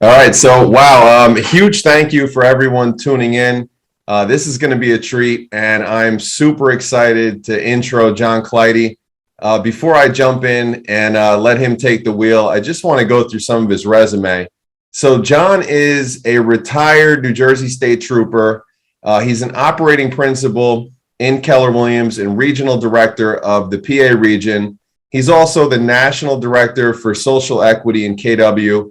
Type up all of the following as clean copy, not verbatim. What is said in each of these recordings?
All right. So, wow. Huge thank you for everyone tuning in. This is going to be a treat, and I'm super excited to intro John Clidy. Before I jump in and let him take the wheel, I just want to go through some of his resume. So, John is a retired New Jersey State Trooper. He's an operating principal in Keller Williams and regional director of the PA region. He's also the national director for social equity in KW,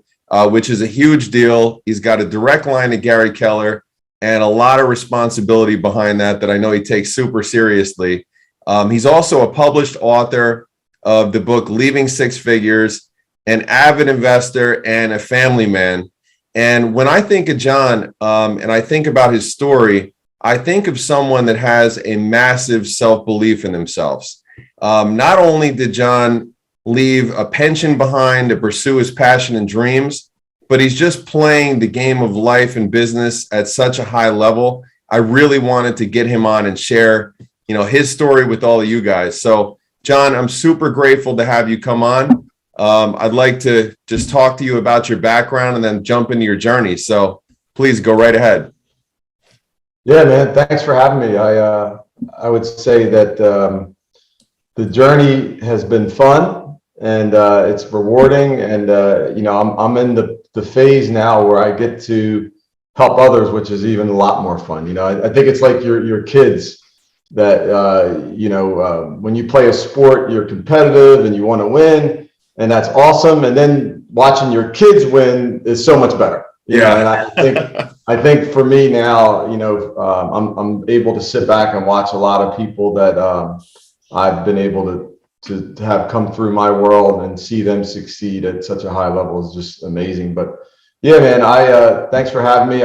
which is a huge deal. He's got a direct line to Gary Keller and a lot of responsibility behind that I know he takes super seriously. He's also a published author of the book Leaving Six Figures, an avid investor and a family man. And when I think of John and I think about his story, I think of someone that has a massive self-belief in themselves. Not only did John leave a pension behind to pursue his passion and dreams, but he's just playing the game of life and business at such a high level. I really wanted to get him on and share, his story with all of you guys. So, John, I'm super grateful to have you come on. I'd like to just talk to you about your background and then jump into your journey. So please go right ahead. Yeah, man. Thanks for having me. I would say that the journey has been fun and it's rewarding. And I'm in the phase now where I get to help others, which is even a lot more fun. I think it's like your kids that when you play a sport, you're competitive and you want to win, and that's awesome. And then watching your kids win is so much better. And I think for me now, I'm able to sit back and watch a lot of people that I've been able to have come through my world and see them succeed at such a high level is just amazing. But yeah, man, thanks for having me.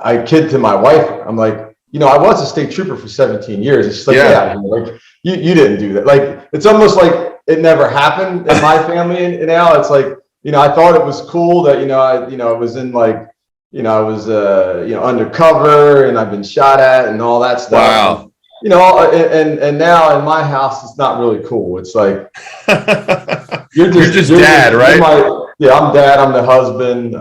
I kid to my wife, I'm like, I was a state trooper for 17 years. It's like, like you didn't do that. Like, it's almost like it never happened in my family. And now it's like, I thought it was cool that, I was in like, I was, undercover and I've been shot at and all that stuff. Wow. And now in my house, it's not really cool. It's like, you're just dad, right? I'm dad, I'm the husband.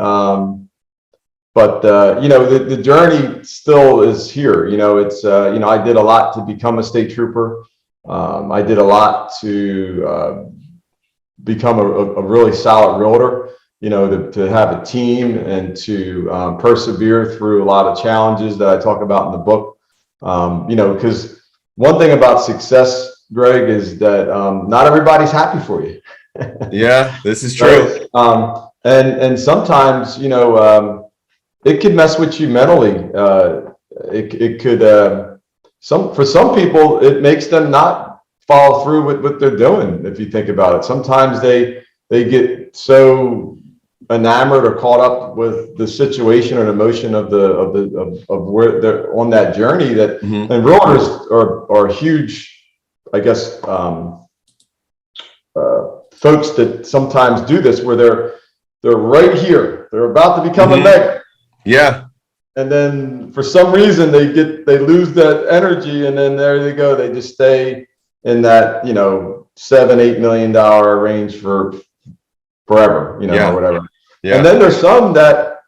But the journey still is here. It's, I did a lot to become a state trooper. I did a lot to become a really solid realtor, to have a team and to persevere through a lot of challenges that I talk about in the book. Because one thing about success, Greg, is that not everybody's happy for you. Yeah, this is true. Right? And sometimes, it could mess with you mentally. It could, for some people, it makes them not follow through with what they're doing. If you think about it, sometimes they get so enamored or caught up with the situation or the emotion of where they're on that journey that, and realtors are huge, I guess, folks that sometimes do this where they're right here, they're about to become a mayor. Yeah. And then for some reason they lose that energy, and then there they go. They just stay in that, $7-8 million range for forever, or whatever. Yeah. And then there's some that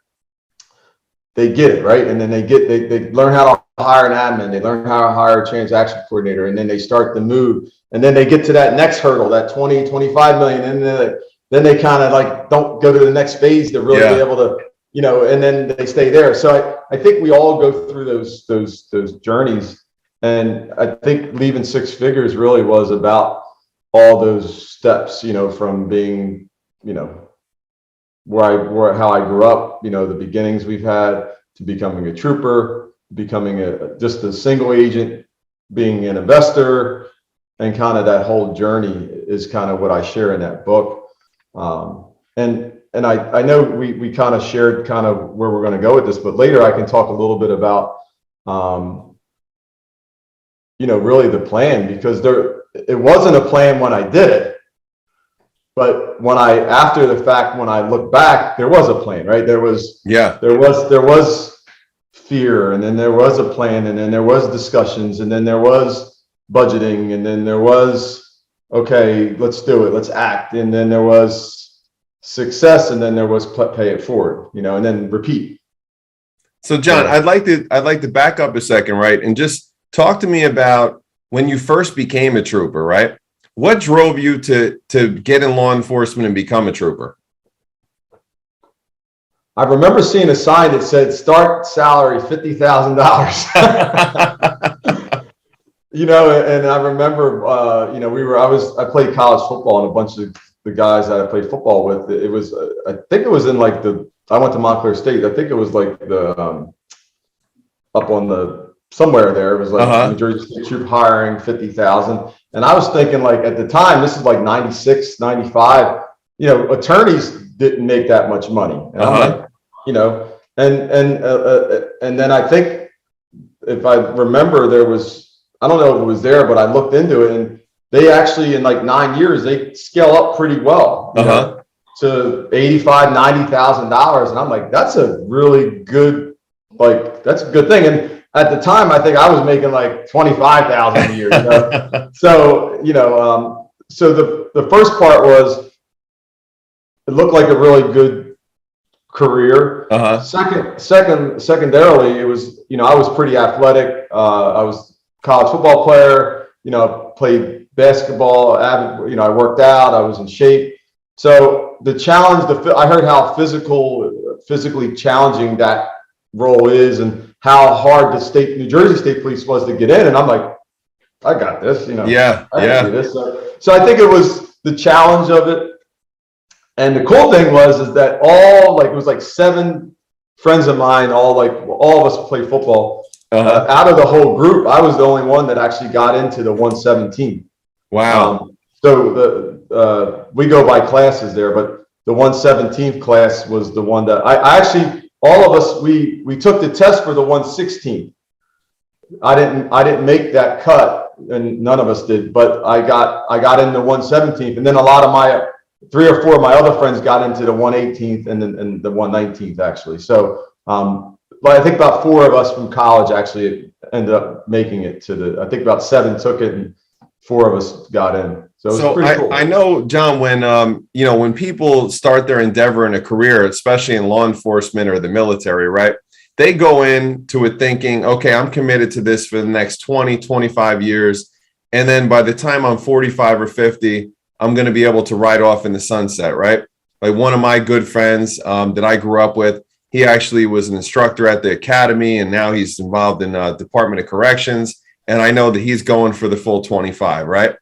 they get it, right? And then they learn how to hire an admin, they learn how to hire a transaction coordinator, and then they start to move. And then they get to that next hurdle, that 20-25 million, and then they kind of like don't go to the next phase to really be able to, and then they stay there. So I think we all go through those journeys. And I think Leaving Six Figures really was about all those steps, from being, how I grew up, the beginnings we've had, to becoming a trooper, becoming just a single agent, being an investor, and kind of that whole journey is kind of what I share in that book. And I know we kind of shared kind of where we're going to go with this, but later I can talk a little bit about, really the plan, because it wasn't a plan when I did it, but after the fact, when I look back, there was a plan, right? There was fear, and then there was a plan, and then there was discussions, and then there was budgeting, and then there was, okay, let's do it, let's act. And then there was success, and then there was pay it forward, and then repeat. So John, I'd like to back up a second, right? And just talk to me about when you first became a trooper, right? What drove you to get in law enforcement and become a trooper? I remember seeing a sign that said start salary $50,000. And I remember, I played college football, and a bunch of the guys that I played football with, it was, I think it was in like I went to Montclair State. I think it was like up on somewhere there. It was like New Jersey State Troop hiring 50,000. And I was thinking, like, at the time, this is like 96, 95, attorneys didn't make that much money. And I'm like, and then I think, if I remember, I don't know if it was there, but I looked into it, and they actually, in like 9 years, they scale up pretty well, to $85,000, $90,000. And I'm like, that's a really good, that's a good thing. And at the time, I think I was making like $25,000 a year. So, so the first part was, it looked like a really good career. Secondarily, it was, I was pretty athletic. I was a college football player, played basketball, I worked out, I was in shape. So the challenge, I heard how physically challenging that role is, and how hard the New Jersey State Police was to get in. And I'm like, I got this, I can do this. So I think it was the challenge of it. And the cool thing is that it was like 7 friends of mine, all of us play football. Out of the whole group, I was the only one that actually got into the 117. Wow. So we go by classes there, but the 117th class was the one that I actually, all of us, we took the test for the 116th. I didn't make that cut, and none of us did, but I got in the 117th, and then a lot of my 3 or 4 of my other friends got into the 118th and the 119th actually. So, but I think about 4 of us from college actually ended up making it I think about 7 took it, and 4 of us got in. So it was pretty cool. I know, John, when people start their endeavor in a career, especially in law enforcement or the military, right? They go into it thinking, okay, I'm committed to this for the next 20, 25 years. And then by the time I'm 45 or 50, I'm going to be able to ride off in the sunset, right? Like one of my good friends that I grew up with, he actually was an instructor at the academy, and now he's involved in Department of Corrections. And I know that he's going for the full 25, right?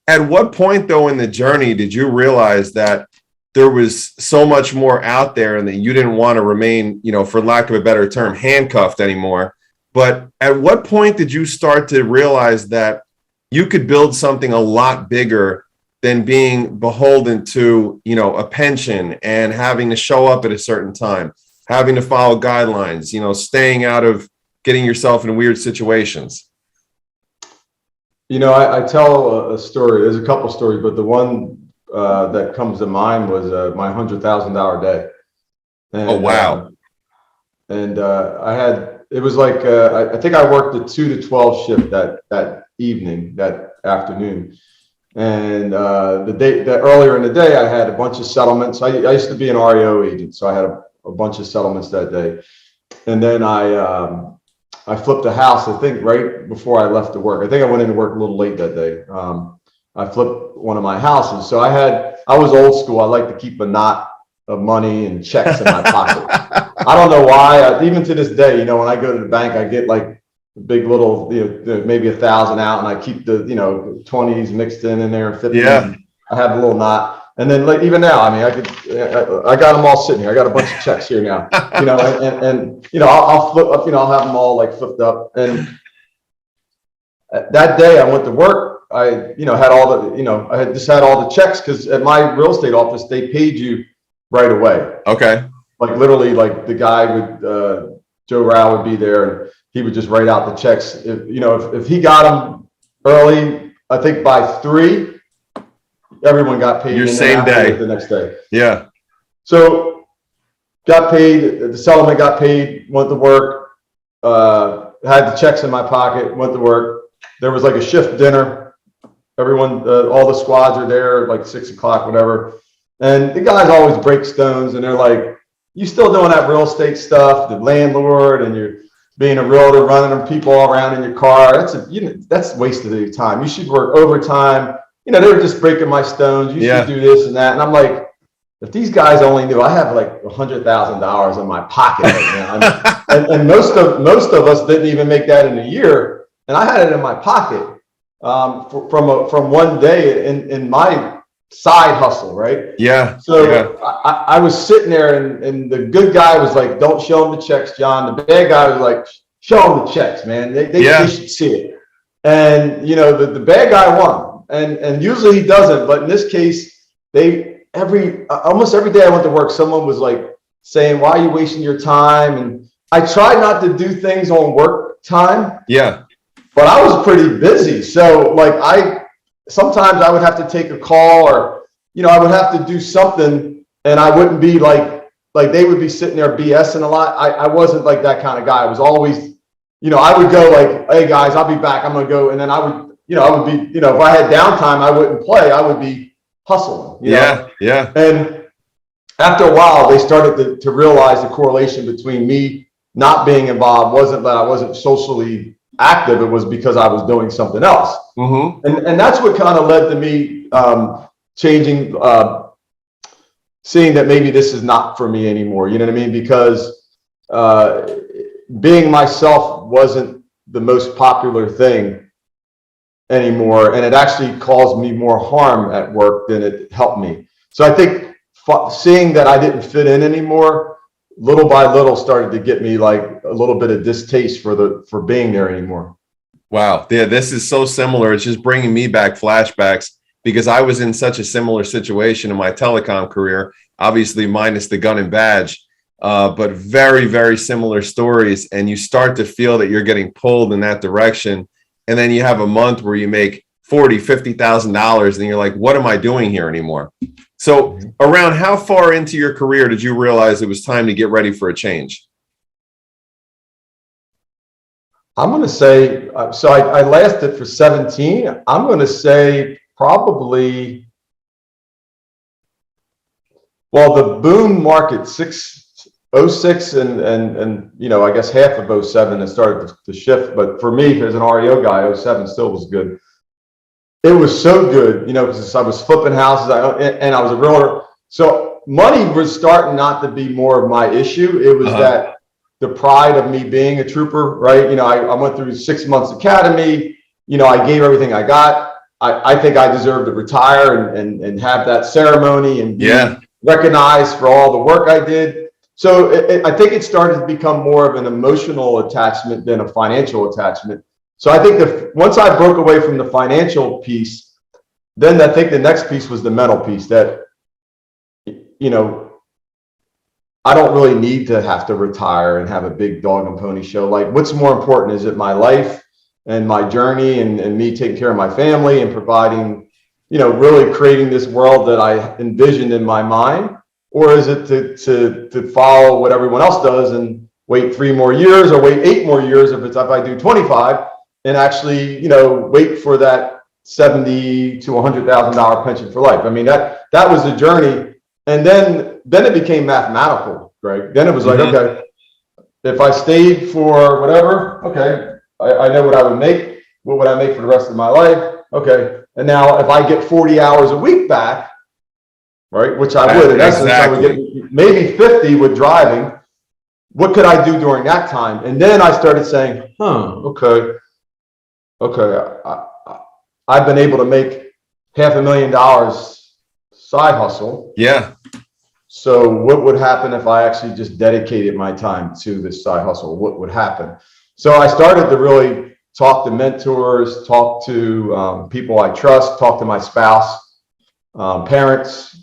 At what point, though, in the journey did you realize that there was so much more out there and that you didn't want to remain, for lack of a better term, handcuffed anymore? But at what point did you start to realize that you could build something a lot bigger than being beholden to, a pension and having to show up at a certain time, having to follow guidelines, staying out of getting yourself in weird situations? I tell a story. There's a couple stories, but the one that comes to mind was my $100,000 day. And, oh, wow. It was like, I think I worked the 2 to 12 shift that evening, that afternoon. And earlier in the day, I had a bunch of settlements. I used to be an REO agent, so I had a bunch of settlements that day. And then I flipped a house, I think, right before I left to work. I think I went into work a little late that day. I flipped one of my houses. So I was old school. I like to keep a knot of money and checks in my pocket. I don't know why. Even to this day, when I go to the bank, I get like a big little, maybe 1,000 out, and I keep the, 20s mixed in there and 50s. Yeah. I have a little knot. And then, like, even now, I mean, I got them all sitting here. I got a bunch of checks here now, I'll flip up, I'll have them all like flipped up. And that day I went to work, I had all the, I had just had all the checks, because at my real estate office, they paid you right away. Okay. Like literally, like the guy would, Joe Rao would be there, and he would just write out the checks. If he got them early, I think by 3, everyone got paid. Your same day. The next day. Yeah. So got paid, the settlement got paid, went to work, had the checks in my pocket, went to work. There was like a shift dinner. Everyone, all the squads are there, like 6 o'clock, whatever. And the guys always break stones, and they're like, you still doing that real estate stuff, the landlord, and you're being a realtor, running them people all around in your car. That's wasted your time. You should work overtime. They were just breaking my stones. You should do this and that. And I'm like, if these guys only knew, I have like $100,000 in my pocket right now, and most of us didn't even make that in a year, and I had it in my pocket from one day in my side hustle, right? Yeah. So I was sitting there, and the good guy was like, "Don't show them the checks, John." The bad guy was like, "Show them the checks, man. They should see it." And the bad guy won, and usually he doesn't, but in this case, almost every day I went to work, someone was like saying, "Why are you wasting your time?" And I tried not to do things on work time. Yeah. But I was pretty busy. So like sometimes I would have to take a call, or, I would have to do something, and I wouldn't be like they would be sitting there BSing a lot. I wasn't like that kind of guy. I was always, I would go like, "Hey guys, I'll be back. I'm going to go." And then I would be, if I had downtime, I wouldn't play. I would be hustling. Yeah. And after a while, they started to realize the correlation between me not being involved wasn't that I wasn't socially active. It was because I was doing something else. Mm-hmm. And that's what kind of led to me changing, seeing that maybe this is not for me anymore. You know what I mean? Because being myself wasn't the most popular thing anymore, and it actually caused me more harm at work than it helped me. So I think seeing that I didn't fit in anymore, little by little, started to get me like a little bit of distaste for being there anymore. Wow. Yeah, this is so similar. It's just bringing me back flashbacks, because I was in such a similar situation in my telecom career, obviously minus the gun and badge, but very, very similar stories. And you start to feel that you're getting pulled in that direction. And then you have a month where you make $40,000, $50,000, and you're like, what am I doing here anymore? So around how far into your career did you realize it was time to get ready for a change? I'm going to say, so I lasted for 17. I'm going to say probably, well, the boom market, 06 and I guess half of 07 it started to shift. But for me, as an REO guy, 07 still was good. It was so good, because I was flipping houses and I was a realtor. So money was starting not to be more of my issue. It was that the pride of me being a trooper, right? I went through 6 months academy. I gave everything I got. I think I deserve to retire and have that ceremony and be recognized for all the work I did. So I think it started to become more of an emotional attachment than a financial attachment. So I think once I broke away from the financial piece, then I think the next piece was the mental piece, that, I don't really need to have to retire and have a big dog and pony show. Like, what's more important? Is it my life and my journey and me taking care of my family and providing, really creating this world that I envisioned in my mind? Or is it to follow what everyone else does and wait 3 more years or wait 8 more years if I do 25 and actually, wait for that $70,000 to $100,000 pension for life? I mean, that was the journey. And then it became mathematical, Greg. Then it was like, okay, if I stayed for whatever, okay, I know what I would make. What would I make for the rest of my life? Okay. And now if I get 40 hours a week back, right, which I would, in essence, I would get maybe 50 with driving. What could I do during that time? And then I started saying, okay, I've been able to make $500,000 side hustle. Yeah. So what would happen if I actually just dedicated my time to this side hustle? What would happen? So I started to really talk to mentors, talk to people I trust, talk to my spouse, parents,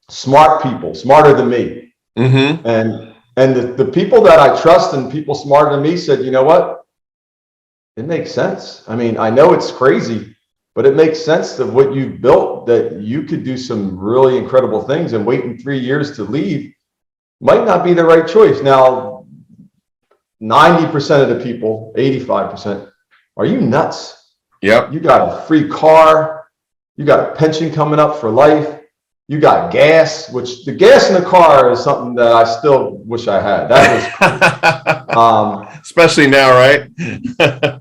smart people, smarter than me. Mm-hmm. And the people that I trust and people smarter than me said, you know what? It makes sense. I mean, I know it's crazy, but it makes sense of what you've built, that you could do some really incredible things, and waiting 3 years to leave might not be the right choice. Now, 90% of the people, 85%, are you nuts? Yep. You got a free car. You got a pension coming up for life. You got gas, which the gas in the car is something that I still wish I had. That was, especially now, right?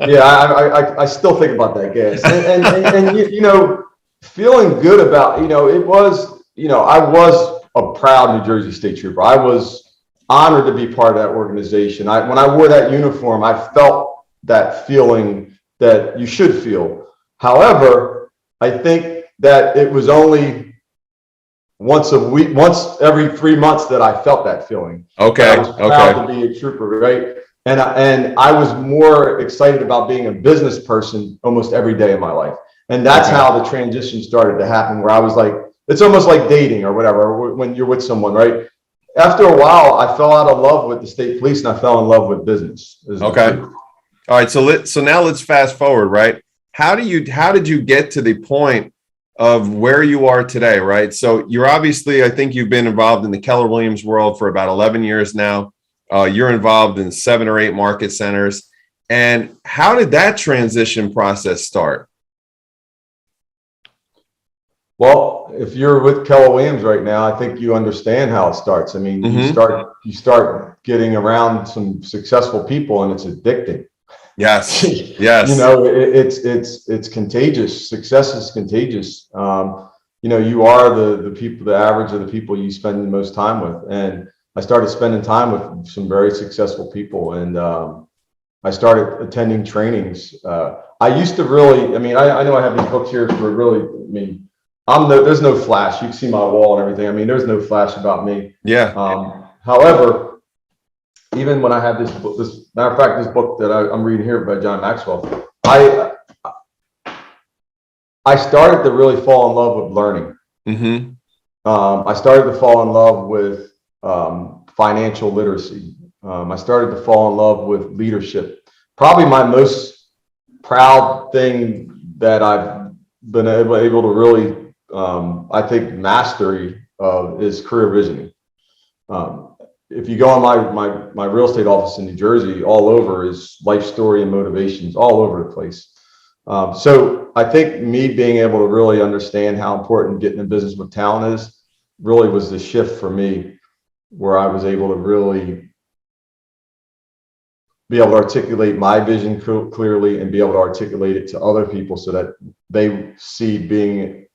yeah, I still think about that gas, and you know, feeling good about, you know, it was, you know, I was a proud New Jersey State Trooper. I was honored to be part of that organization. When I wore that uniform, I felt that feeling that you should feel. However, I think that it was only once a week, once every 3 months that I felt that feeling. Okay. I was proud to be a trooper, right? And I was more excited about being a business person almost every day of my life. And that's how the transition started to happen, where I was like, it's almost like dating or whatever, when you're with someone, right? After a while, I fell out of love with the state police and I fell in love with business. Okay. All right. So now let's fast forward, right? How did you get to the point of where you are today, right? So you're obviously, I think you've been involved in the Keller Williams world for about 11 years now. You're involved in 7 or 8 market centers. And how did that transition process start? Well, if you're with Keller Williams right now, I think you understand how it starts. I mean, you start getting around some successful people and it's addicting. Yes. Yes. You know, it's contagious. Success is contagious. You know, you are the people, the average of the people you spend the most time with. And I started spending time with some very successful people, and I started attending trainings. I used to really, I mean, I know I have these books here for really, I mean, there's no flash. You can see my wall and everything. I mean, there's no flash about me. Yeah. However, even when I have this book, matter of fact, this book that I'm reading here by John Maxwell, I started to really fall in love with learning. I started to fall in love with financial literacy. I started to fall in love with leadership. Probably my most proud thing that I've been able to really, I think, mastery of is career visioning. If you go on my real estate office in New Jersey, all over is life story and motivations all over the place. So I think me being able to really understand how important getting in business with talent is really was the shift for me, where I was able to really be able to articulate my vision clearly and be able to articulate it to other people so that they see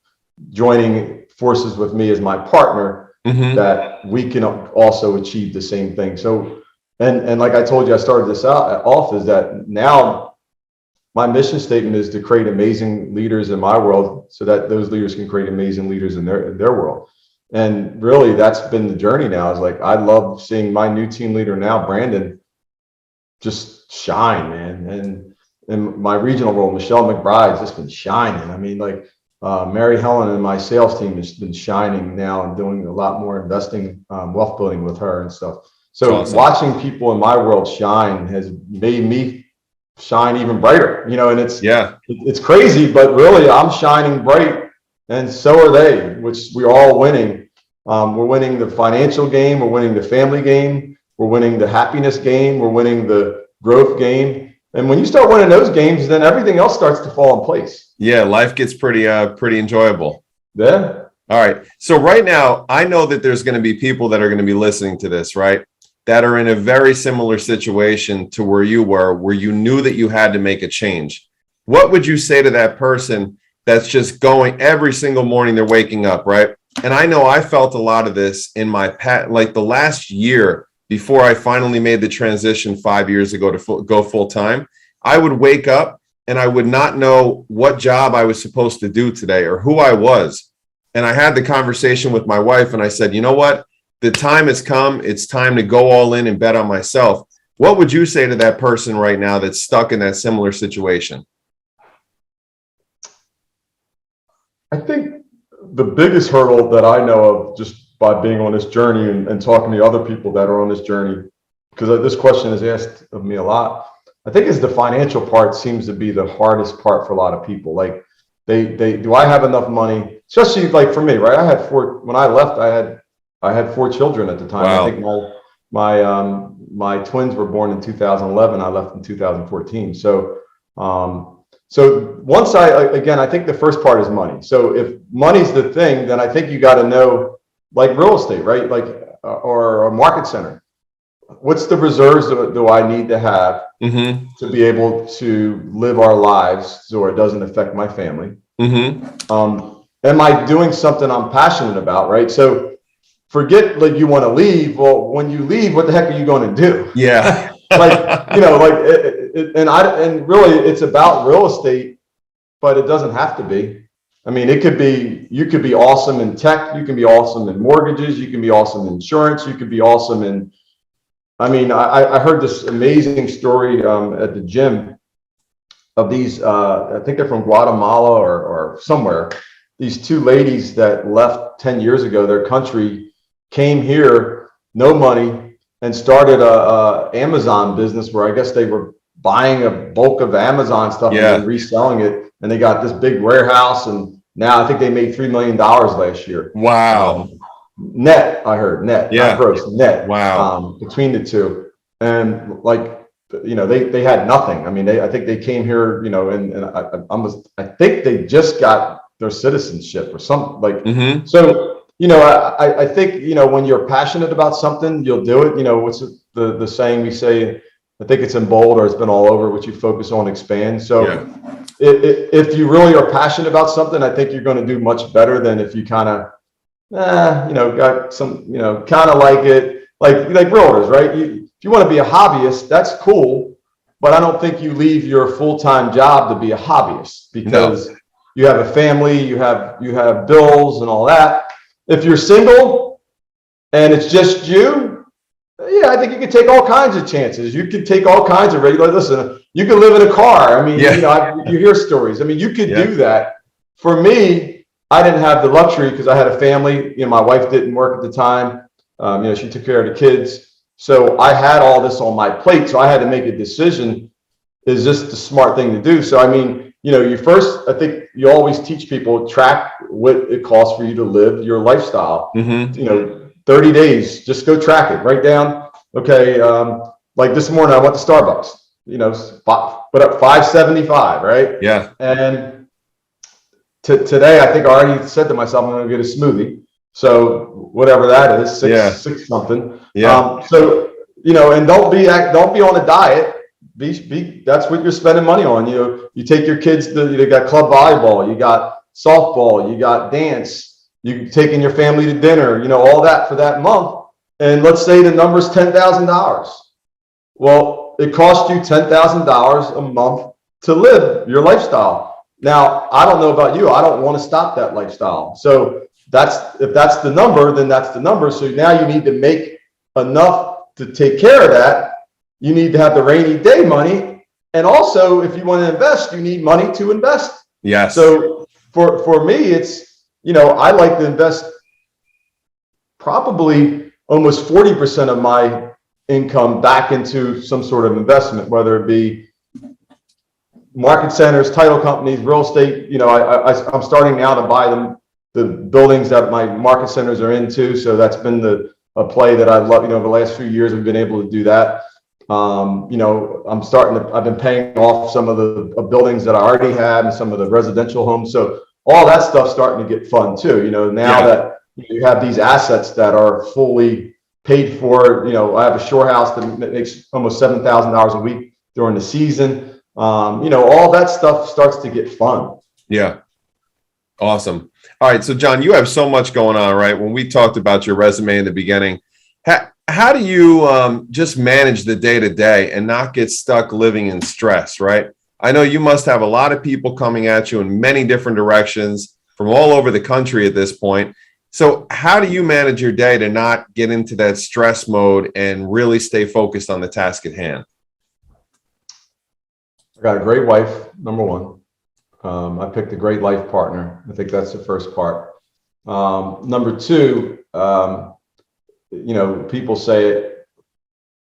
joining forces with me as my partner, that we can also achieve the same thing. So, and like I told you, I started this off is that now my mission statement is to create amazing leaders in my world so that those leaders can create amazing leaders in their world. And really, that's been the journey now. Is like, I love seeing my new team leader now, Brandon, just shine, man. And in my regional role, Michelle McBride's just been shining. I mean, like, Mary Helen and my sales team has been shining now and doing a lot more investing, wealth building with her and stuff. So watching people in my world shine has made me shine even brighter, you know, and it's crazy, but really I'm shining bright and so are they, which we're all winning. We're winning the financial game. We're winning the family game. We're winning the happiness game. We're winning the growth game. And when you start winning those games, then everything else starts to fall in place. Yeah, life gets pretty enjoyable. Yeah. All right. So right now, I know that there's going to be people that are going to be listening to this, right? That are in a very similar situation to where you were, where you knew that you had to make a change. What would you say to that person that's just going every single morning, they're waking up, right? And I know I felt a lot of this in my like the last year before I finally made the transition 5 years ago to go full time. I would wake up and I would not know what job I was supposed to do today or who I was. And I had the conversation with my wife and I said, you know what? The time has come. It's time to go all in and bet on myself. What would you say to that person right now that's stuck in that similar situation? I think the biggest hurdle that I know of, just by being on this journey and talking to other people that are on this journey, because this question is asked of me a lot, I think is the financial part seems to be the hardest part for a lot of people. Like, do I have enough money? Especially like for me, right? I had when I left, I had 4 children at the time. Wow. I think my twins were born in 2011. I left in 2014. So So once again, I think the first part is money. So if money's the thing, then I think you got to know, like real estate, right? Like, or a market center. What's the reserves do I need to have to be able to live our lives so it doesn't affect my family? Am I doing something I'm passionate about, right? So forget like you want to leave. Well, when you leave, what the heck are you going to do? Yeah. Like, and really it's about real estate, but it doesn't have to be. I mean, it could be, you could be awesome in tech, you can be awesome in mortgages, you can be awesome in insurance, you could be awesome in, I mean, I heard this amazing story at the gym of these, I think they're from Guatemala or somewhere. These two ladies that left 10 years ago, their country, came here, no money, and started a Amazon business where I guess they were buying a bulk of Amazon stuff and then reselling it. And they got this big warehouse, and now I think they made $3 million last year. Wow. Net, I heard net, not gross, net. Wow. Between the two, and like, you know, they had nothing. I mean, I think they came here, you know, and I think they just got their citizenship or something like. So, you know, I think, you know, when you're passionate about something, you'll do it. You know, what's the saying we say? I think it's in bold, or it's been all over. What you focus on expands. So if you really are passionate about something, I think you're going to do much better than if you kind of, you know, got some, you know, kind of like it, like realtors, right? If you want to be a hobbyist, that's cool, but I don't think you leave your full-time job to be a hobbyist, because you have a family, you have bills and all that. If you're single and it's just you, yeah, I think you can take all kinds of chances. You can take all kinds of regular, listen, you can live in a car. I mean, you know, you hear stories. I mean, you could do that. For me, I didn't have the luxury because I had a family. You know, my wife didn't work at the time. You know, she took care of the kids. So I had all this on my plate. So I had to make a decision. Is this the smart thing to do? So, I mean, you know, I think you always teach people, track what it costs for you to live your lifestyle. You know, 30 days, just go track it, write down. Okay. Like this morning, I went to Starbucks, you know, put up $5.75, right? Yeah. And today, I think I already said to myself, I'm going to get a smoothie. So whatever that is, six something. So, you know, and don't be on a diet. That's what you're spending money on. You know, you take your kids you got club volleyball, you got softball, you got dance, you taking your family to dinner, you know, all that for that month. And let's say the number's $10,000. Well, it costs you $10,000 a month to live your lifestyle. Now, I don't know about you. I don't want to stop that lifestyle. So if that's the number, then that's the number. So now you need to make enough to take care of that. You need to have the rainy day money. And also, if you want to invest, you need money to invest. Yes. So for me, it's, you know, I like to invest probably almost 40% of my income back into some sort of investment, whether it be market centers, title companies, real estate. You know, I'm starting now to buy the buildings that my market centers are into. So that's been a play that I love. You know, over the last few years, we've been able to do that. You know, I've been paying off some of the buildings that I already had and some of the residential homes. So all that stuff's starting to get fun too. You know, now that you have these assets that are fully paid for. You know, I have a shore house that makes almost $7,000 a week during the season. You know, all that stuff starts to get fun. Yeah. Awesome. All right. So John, you have so much going on, right? When we talked about your resume in the beginning, how do you just manage the day to day and not get stuck living in stress, right? I know you must have a lot of people coming at you in many different directions from all over the country at this point. So how do you manage your day to not get into that stress mode and really stay focused on the task at hand? I got a great wife, number one. I picked a great life partner. I think that's the first part. Number two, you know, people say it,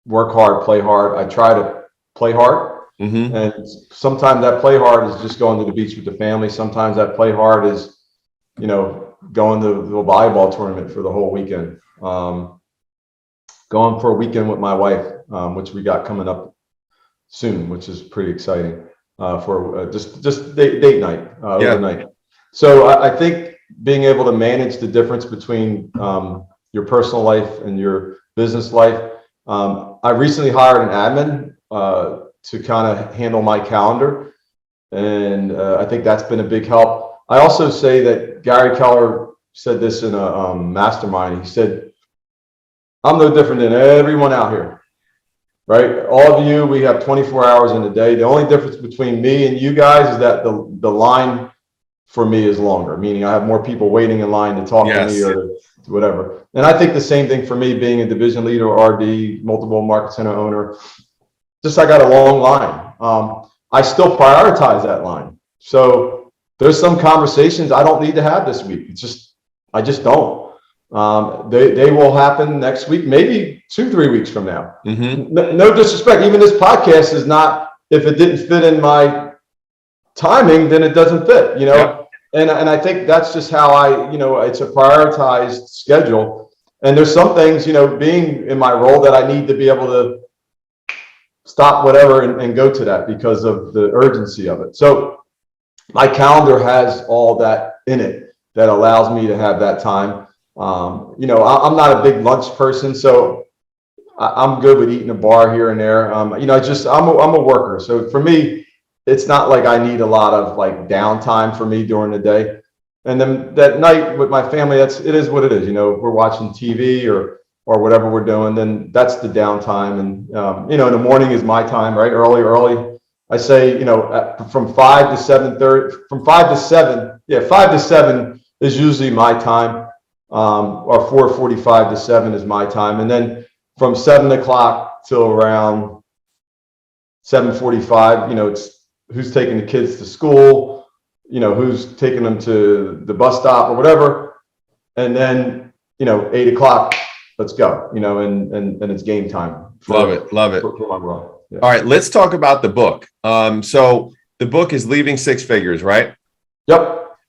work hard, play hard. I try to play hard. And sometimes that play hard is just going to the beach with the family. Sometimes that play hard is, you know, going to the volleyball tournament for the whole weekend. Going for a weekend with my wife, which we got coming up soon, which is pretty exciting. for just date night, Yeah. overnight. So I think being able to manage the difference between your personal life and your business life. I recently hired an admin to kind of handle my calendar, and I think that's been a big help. I also say that Gary Keller said this in a mastermind. He said, "I'm no different than everyone out here, right? All of you, we have 24 hours in a day. The only difference between me and you guys is that the line for me is longer, meaning I have more people waiting in line to talk to me or to whatever." And I think the same thing for me, being a division leader, RD, multiple market center owner. Just I got a long line. I still prioritize that line. So there's some conversations I don't need to have this week. I just don't. They will happen next week, maybe 2-3 weeks from now. No disrespect. Even this podcast is not, if it didn't fit in my timing, then it doesn't fit, you know? Yeah. And I think that's just how it's a prioritized schedule. And there's some things, being in my role, that I need to be able to stop whatever and go to that because of the urgency of it. So my calendar has all that in it that allows me to have that time. I'm not a big lunch person, so I'm good with eating a bar here and there. I'm a worker. So for me, it's not like I need a lot of like downtime for me during the day. And then that night with my family, it is what it is. We're watching TV or whatever we're doing, then that's the downtime. And, in the morning is my time, right? Early. I say, from 5 to 7:30, from 5 to 7. Yeah, 5 to 7 is usually my time. Or 4:45 to 7 is my time. And then from 7 o'clock till around 7:45, it's who's taking the kids to school, who's taking them to the bus stop or whatever. And then, 8 o'clock, let's go, and it's game time. Love it. For my world. Yeah. All right, let's talk about the book. So the book is Leaving Six Figures, right? Yep.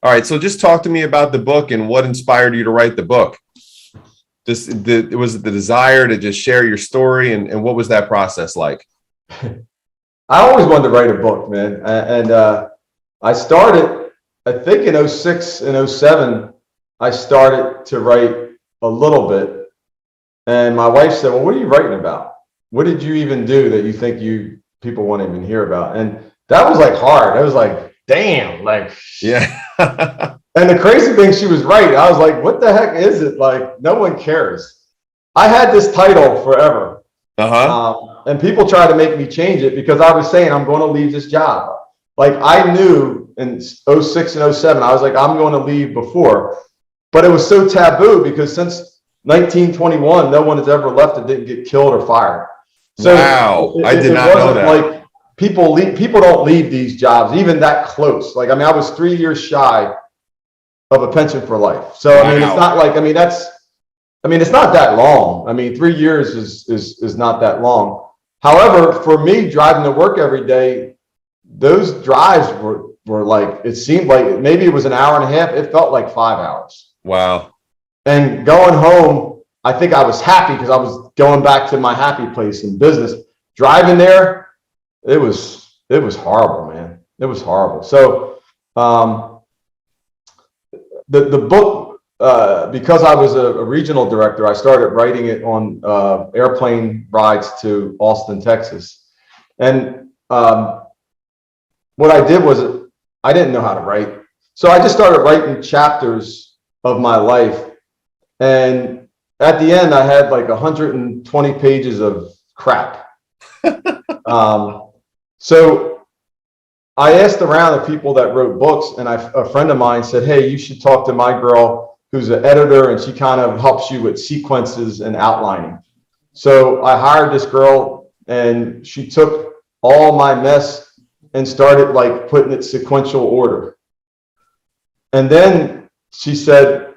All right, so just talk to me about the book and what inspired you to write the book. Was it the desire to just share your story, and what was that process like? I always wanted to write a book, man. And I started, I think in 06 and 07, I started to write a little bit. And my wife said, "Well, what are you writing about? What did you even do that you think people won't even hear about?" And that was like hard. I was like, damn, like, yeah. And the crazy thing, she was right. I was like, what the heck is it? Like, no one cares. I had this title forever. And people try to make me change it because I was saying I'm going to leave this job. Like, I knew in 06 and 07, I was like, I'm going to leave before. But it was so taboo because since 1921, no one has ever left that didn't get killed or fired. So wow, I did not know that. Like, people don't leave these jobs even that close. Like, I mean, I was 3 years shy of a pension for life. So I mean, it's not like, it's not that long. I mean, 3 years is not that long. However, for me, driving to work every day, those drives were like, it seemed like maybe it was an hour and a half. It felt like 5 hours. Wow. And going home, I think I was happy because I was going back to my happy place in business. Driving there, it was horrible, man. It was horrible. So the book, because I was a regional director, I started writing it on airplane rides to Austin, Texas. And what I did was I didn't know how to write. So I just started writing chapters of my life. And at the end, I had like 120 pages of crap. So I asked around the people that wrote books, and a friend of mine said, "Hey, you should talk to my girl who's an editor, and she kind of helps you with sequences and outlining." So I hired this girl, and she took all my mess and started like putting it sequential order. And then she said,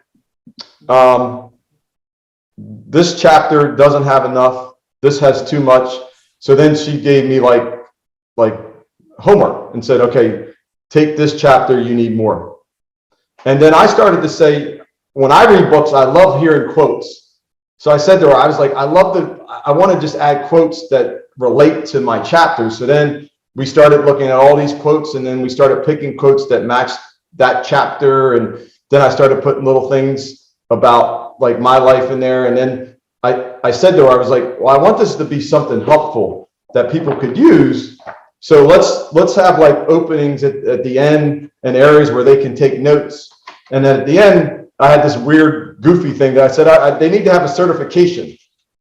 "This chapter doesn't have enough. This has too much." So then she gave me like homework and said, "Okay, take this chapter, you need more." And then I started to say, when I read books, I love hearing quotes. So I said to her, I was like, I want to just add quotes that relate to my chapters. So then we started looking at all these quotes, and then we started picking quotes that matched that chapter. And then I started putting little things about like my life in there. And then I said to her, I was like, well, I want this to be something helpful that people could use. So let's have like openings at the end and areas where they can take notes. And then at the end, I had this weird, goofy thing that I said, they need to have a certification.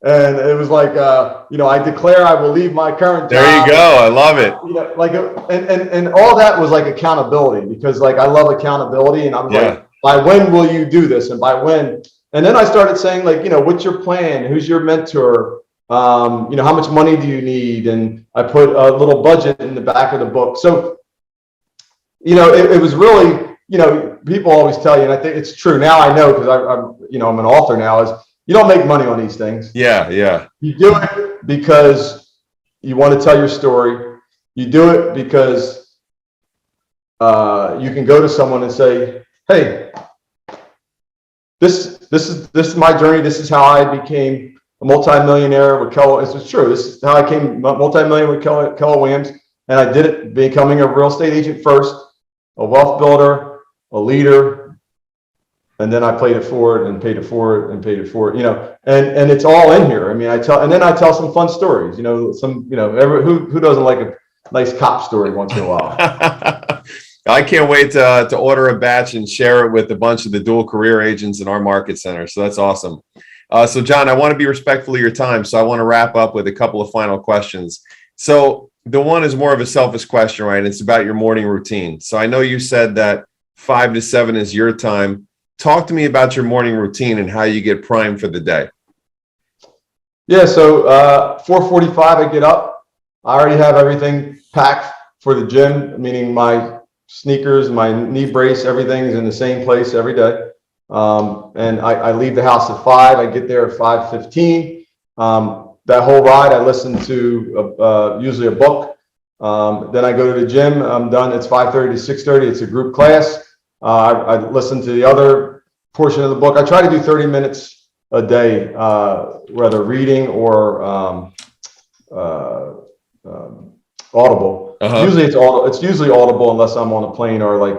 And it was like, I declare I will leave my current job. There you go. I love it. Like, and all that was like accountability, because like, I love accountability, and I'm like, by when will you do this? And by when? And then I started saying like, what's your plan? Who's your mentor? How much money do you need? And I put a little budget in the back of the book. So, it was really, people always tell you, and I think it's true now, I know, because I'm an author now, is you don't make money on these things. Yeah. You do it because you want to tell your story. You do it because you can go to someone and say, hey, this is my journey. This is how I became a multimillionaire with Keller. This is true. This is how I became multimillionaire with Keller Williams. And I did it becoming a real estate agent first, a wealth builder, a leader. And then I played it forward and paid it forward and paid it forward, and it's all in here. I mean, I tell some fun stories, who doesn't like a nice cop story once in a while? I can't wait to order a batch and share it with a bunch of the dual career agents in our market center. So that's awesome. So John, I want to be respectful of your time. So I want to wrap up with a couple of final questions. So the one is more of a selfish question, right? It's about your morning routine. So I know you said that 5 to 7 is your time. Talk to me about your morning routine and how you get primed for the day. Yeah, so 4:45 I get up. I already have everything packed for the gym, meaning my sneakers, my knee brace, everything's in the same place every day. And I leave the house at 5. I get there at 5:15. That whole ride, I listen to usually a book. Then I go to the gym. I'm done. It's 5:30 to 6:30. It's a group class. I listen to the other portion of the book. I try to do 30 minutes a day, whether reading or Audible. Usually it's usually Audible, unless I'm on a plane or like,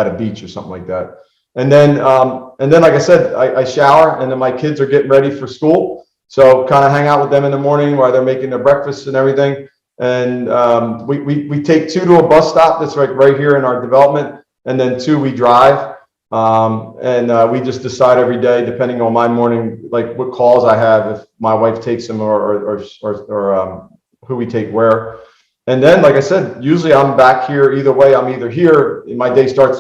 at a beach or something like that. And then, like I said, I shower, and then my kids are getting ready for school. So kind of hang out with them in the morning while they're making their breakfast and everything. And we take 2 to a bus stop that's right here in our development. And then 2, we drive. And we just decide every day, depending on my morning, like what calls I have, if my wife takes them or who we take where. And then, like I said, usually I'm back here either way. I'm either here, my day starts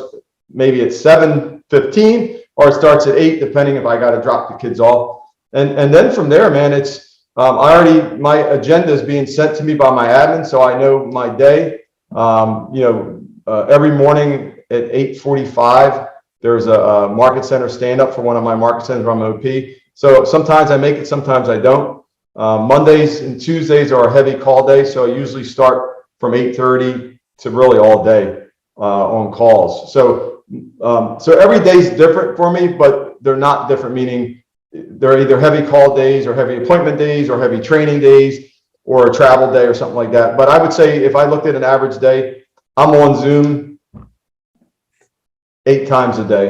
maybe at 7:15 or it starts at 8, depending if I got to drop the kids off. And then from there, man, it's my agenda is being sent to me by my admin, so I know my day. Every morning at 8:45, there's a market center stand up for one of my market centers where I'm OP. So sometimes I make it, sometimes I don't. Mondays and Tuesdays are a heavy call day, so I usually start from 8:30 to really all day on calls. So every day is different for me, but they're not different, meaning they're either heavy call days or heavy appointment days or heavy training days or a travel day or something like that. But I would say if I looked at an average day, I'm on Zoom 8 times a day,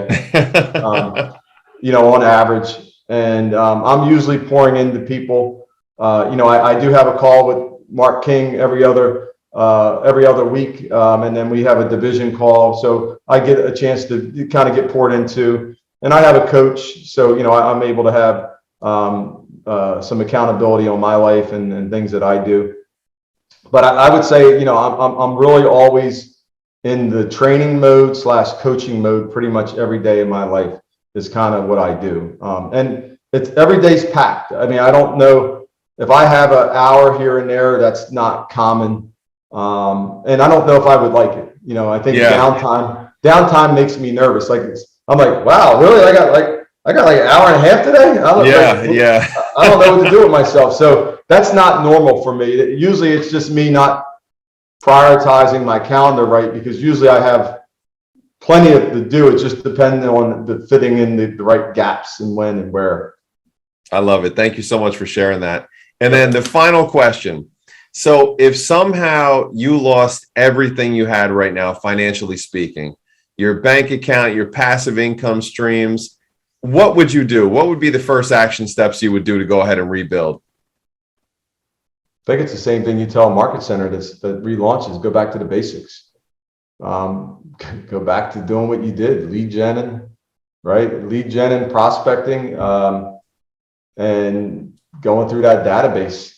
on average. And I'm usually pouring into people. I do have a call with Mark King every other week, and then we have a division call. So I get a chance to kind of get poured into. And I have a coach, so I'm able to have some accountability on my life and things that I do. But I would say, I'm really always in the training mode / coaching mode pretty much every day in my life is kind of what I do. And it's every day's packed. I mean, I don't know if I have an hour here and there, that's not common. And I don't know if I would like it. I think downtime makes me nervous. I'm like, wow, really? I got like an hour and a half today. I don't know what to do with myself. So that's not normal for me. Usually it's just me not prioritizing my calendar right, because usually I have plenty to do. It's just depending on the fitting in the right gaps and when and where. I love it. Thank you so much for sharing that. And then the final question. So if somehow you lost everything you had right now, financially speaking, your bank account, your passive income streams, what would you do? What would be the first action steps you would do to go ahead and rebuild? I think it's the same thing you tell a market center that relaunches. Go back to the basics. Go back to doing what you did, lead gen, right? Lead gen and prospecting, and going through that database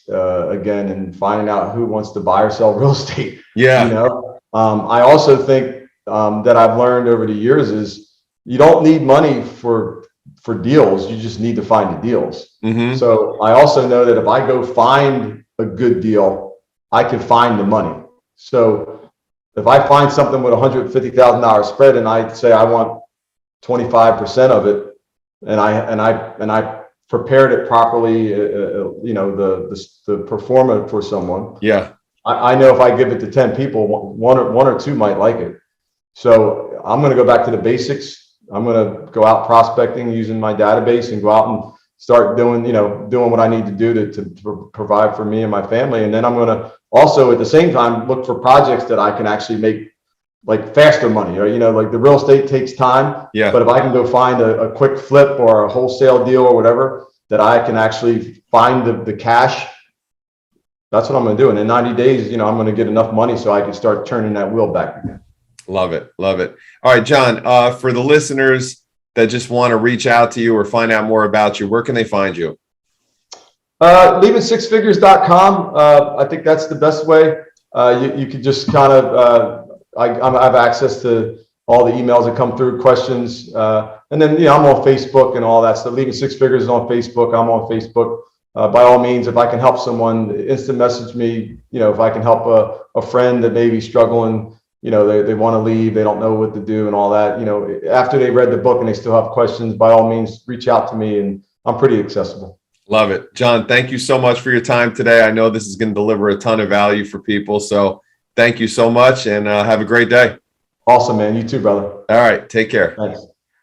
again and finding out who wants to buy or sell real estate. Yeah. You know, I also think that I've learned over the years is you don't need money for deals. You just need to find the deals. Mm-hmm. So I also know that if I go find a good deal, I can find the money. So if I find something with $150,000 spread and I say I want 25% of it, and I prepared it properly, you know, the pro forma for someone. Yeah. I know if I give it to 10 people, one or two might like it. So I'm going to go back to the basics. I'm going to go out prospecting using my database and go out and start doing what I need to do to provide for me and my family. And then I'm going to also at the same time look for projects that I can actually make like faster money, or, you know, like the real estate takes time. Yeah. But if I can go find a quick flip or a wholesale deal or whatever, that I can actually find the cash, that's what I'm going to do. And in 90 days, you know, I'm going to get enough money so I can start turning that wheel back again. Love it. Love it. All right, John, for the listeners that just want to reach out to you or find out more about you, where can they find you? Leavingsixfigures.com. I think that's the best way. You could just kind of, I have access to all the emails that come through, questions. And then, you know, I'm on Facebook and all that stuff. Leaving Six Figures is on Facebook. I'm on Facebook. By all means, if I can help someone, instant message me. You know, if I can help a friend that may be struggling, you know, they want to leave, they don't know what to do and all that. You know, after they read the book and they still have questions, by all means, reach out to me, and I'm pretty accessible. Love it. John, thank you so much for your time today. I know this is going to deliver a ton of value for people. So thank you so much, and have a great day. Awesome, man. You too, brother. All right. Take care. Thanks.